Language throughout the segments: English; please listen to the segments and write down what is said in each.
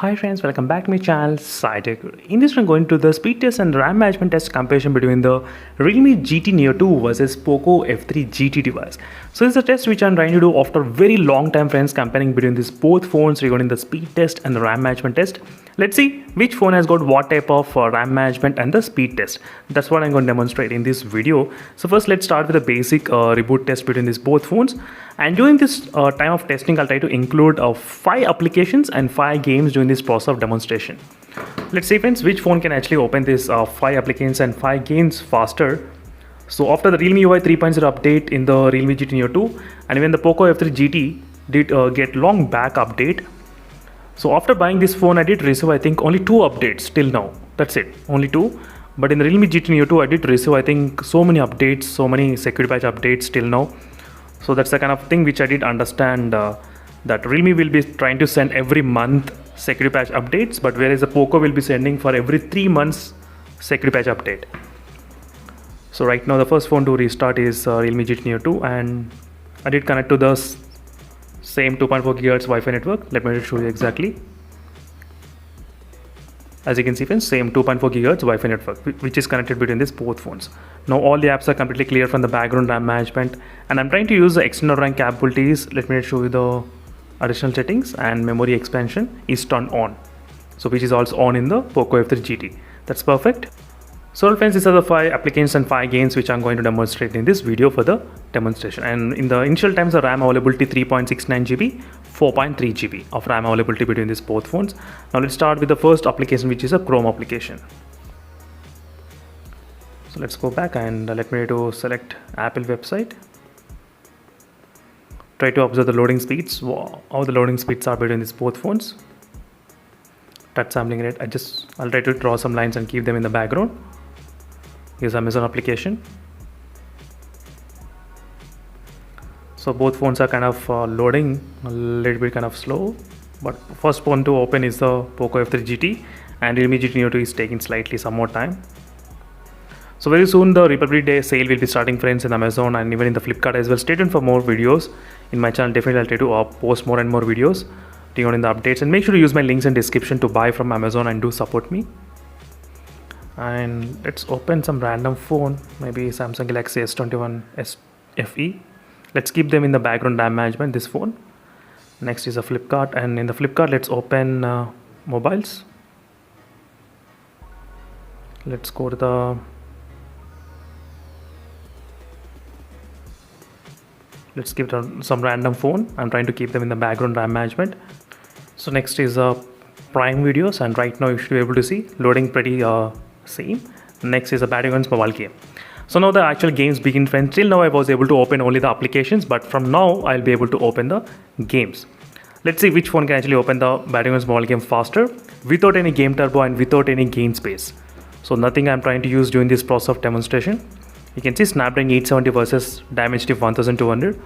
Hi friends, welcome back to my channel SciTech. In this, I'm going to the speed test and RAM management test comparison between the Realme GT Neo 2 versus Poco F3 GT device. So this is a test which I'm trying to do after a very long time, friends, comparing between these both phones regarding the speed test and the RAM management test. Let's see which phone has got what type of RAM management and the speed test. That's what I'm going to demonstrate in this video. So first, let's start with a basic reboot test between these both phones. And during this time of testing, I'll try to include 5 applications and 5 games during this process of demonstration. Let's see, friends, which phone can actually open this 5 applications and 5 games faster. So after the Realme UI 3.0 update in the Realme GT Neo 2 and even the Poco F3 GT did get long back update. So after buying this phone, I did receive I think only 2 updates till now. That's it, only 2. But in the Realme GT Neo 2, I did receive I think so many updates, so many security patch updates till now. So that's the kind of thing which I did understand that Realme will be trying to send every month security patch updates, but whereas the Poco will be sending for every 3 months security patch update. So right now the first phone to restart is Realme GT Neo 2, and I did connect to the same 2.4 GHz Wi-Fi network. Let me show you exactly. As you can see, friends, same 2.4 GHz Wi-Fi network which is connected between these both phones. Now all the apps are completely clear from the background RAM management, and I'm trying to use the external RAM capabilities. Let me show you the additional settings, and memory expansion is turned on, so which is also on in the Poco F3 GT. That's perfect. So friends, these are the 5 applications and 5 games which I'm going to demonstrate in this video for the demonstration. And in the initial times, the RAM availability 3.69 GB, 4.3 GB of RAM availability between these both phones. Now let's start with the first application, which is a Chrome application. So let's go back and let me to select Apple website. Try to observe the loading speeds, how the loading speeds are between these both phones. Touch sampling rate, I'll try to draw some lines and keep them in the background. Here's Amazon application. So both phones are kind of loading a little bit kind of slow, but first phone to open is the Poco F3 GT, and Realme GT Neo 2 is taking slightly some more time. So very soon the Republic Day sale will be starting, friends, in Amazon and even in the Flipkart as well. Stay tuned for more videos in my channel. Definitely I'll try to post more and more videos regarding the updates, and make sure to use my links in description to buy from Amazon and do support me. And let's open some random phone, maybe Samsung Galaxy S21 FE. Let's keep them in the background RAM management, this phone. Next is a Flipkart, and in the Flipkart let's open mobiles. Let's go to the let's give it some random phone. I'm trying to keep them in the background RAM management. So next is Prime videos, and right now you should be able to see loading pretty same. Next is a Battlegrounds mobile game. So now the actual games begin, friends. Till now I was able to open only the applications, but from now I'll be able to open the games. Let's see which phone can actually open the Battlegrounds mobile game faster without any game turbo and without any gain space. So nothing I'm trying to use during this process of demonstration. You can see Snapdragon 870 versus Dimensity 1200,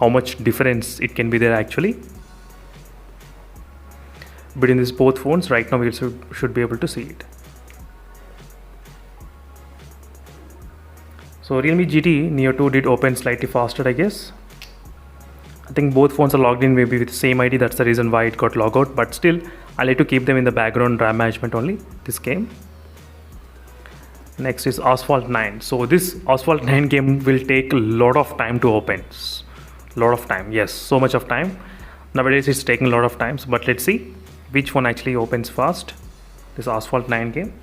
how much difference it can be there actually between these both phones. Right now we should be able to see it. So Realme GT Neo 2 did open slightly faster, I guess. I think both phones are logged in maybe with the same ID. That's the reason why it got logged out, but still I like to keep them in the background RAM management only, this game. Next is Asphalt 9. So this Asphalt 9 game will take a lot of time to open. Lot of time, yes, so much of time. Nowadays it's taking a lot of time, but let's see which one actually opens fast. This Asphalt 9 game.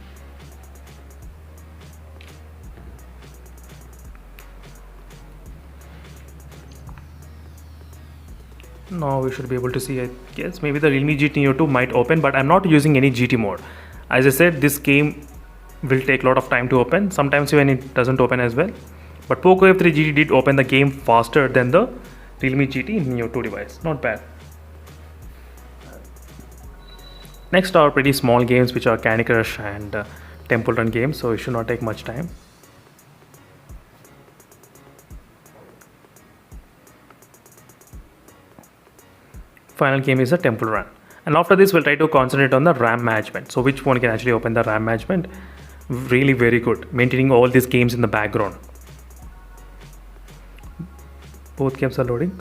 Now we should be able to see, I guess. Maybe the Realme GT Neo 2 might open, but I'm not using any GT mode. As I said, this game will take a lot of time to open. Sometimes even it doesn't open as well. But Poco F3 GT did open the game faster than the Realme GT Neo 2 device. Not bad. Next are pretty small games, which are Candy Crush and Temple Run games, so it should not take much time. Final game is a Temple Run, and after this we'll try to concentrate on the RAM management. So which one can actually open the RAM management? Really very good, maintaining all these games in the background. Both games are loading.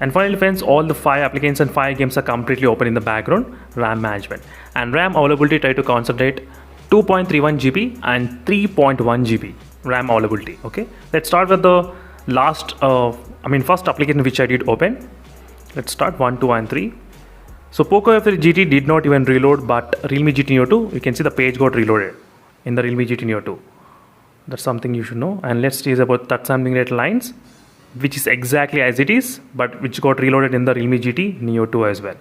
And finally friends, all the 5 applications and 5 games are completely open in the background RAM management. And RAM availability, try to concentrate 2.31 GB and 3.1 GB RAM availability. Okay, let's start with the first application which I did open. Let's start 1, 2 and 3. So Poco F3 GT did not even reload, but Realme GT Neo 2, you can see the page got reloaded in the Realme GT Neo 2. That's something you should know. And let's see about touch sampling rate lines, which is exactly as it is, but which got reloaded in the Realme GT Neo 2 as well.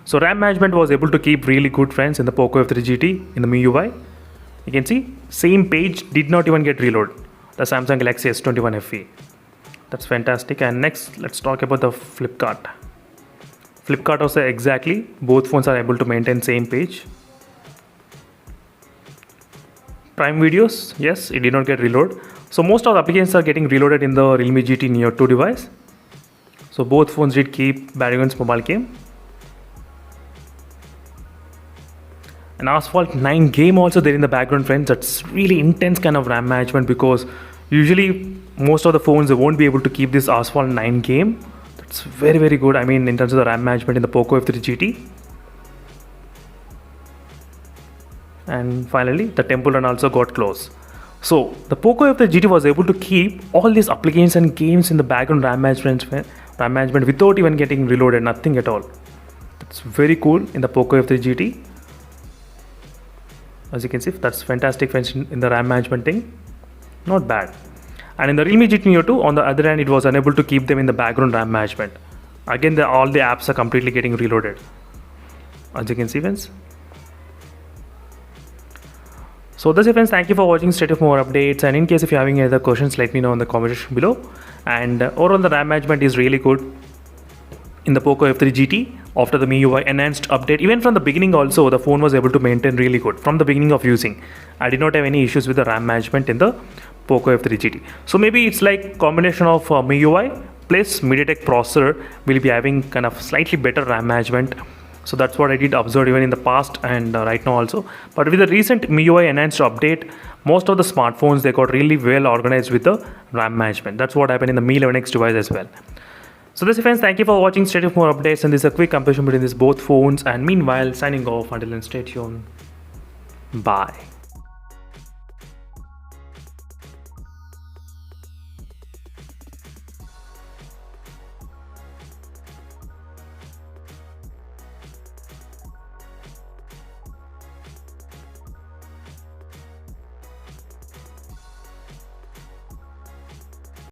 So RAM management was able to keep really good friends in the Poco F3 GT in the MIUI. You can see same page did not even get reloaded. The Samsung Galaxy S21 FE. That's fantastic. And next, let's talk about the Flipkart. Flipkart also exactly, both phones are able to maintain same page. Prime Videos, yes, it did not get reload. So most of the applications are getting reloaded in the Realme GT Neo 2 device. So both phones did keep Barrion's mobile game. And Asphalt 9 game also there in the background friends. That's really intense kind of RAM management, because usually most of the phones, they won't be able to keep this Asphalt 9 game. That's very good. I mean, in terms of the RAM management in the Poco F3 GT. And finally, the Temple Run also got close. So the Poco F3 GT was able to keep all these applications and games in the background RAM management without even getting reloaded, nothing at all. That's very cool in the Poco F3 GT. As you can see, that's fantastic friends in the RAM management thing. Not bad. And in the Realme GT Neo 2, on the other hand, it was unable to keep them in the background RAM management. Again, all the apps are completely getting reloaded. As you can see friends. So that's it friends, thank you for watching. Stay tuned for more updates, and in case if you're having any other questions, let me know in the comment section below. And overall the RAM management is really good in the Poco F3 GT after the MIUI enhanced update. Even from the beginning also, the phone was able to maintain really good from the beginning of using. I did not have any issues with the RAM management in the Poco F3 GT. So maybe it's like combination of MIUI plus MediaTek processor will be having kind of slightly better RAM management. So that's what I did observe even in the past and right now also. But with the recent MIUI enhanced update, most of the smartphones, they got really well organized with the RAM management. That's what happened in the Mi 11X device as well. So that's it friends, thank you for watching. Stay tuned for more updates, and this is a quick comparison between these both phones. And meanwhile, signing off. Until then, stay tuned. Bye.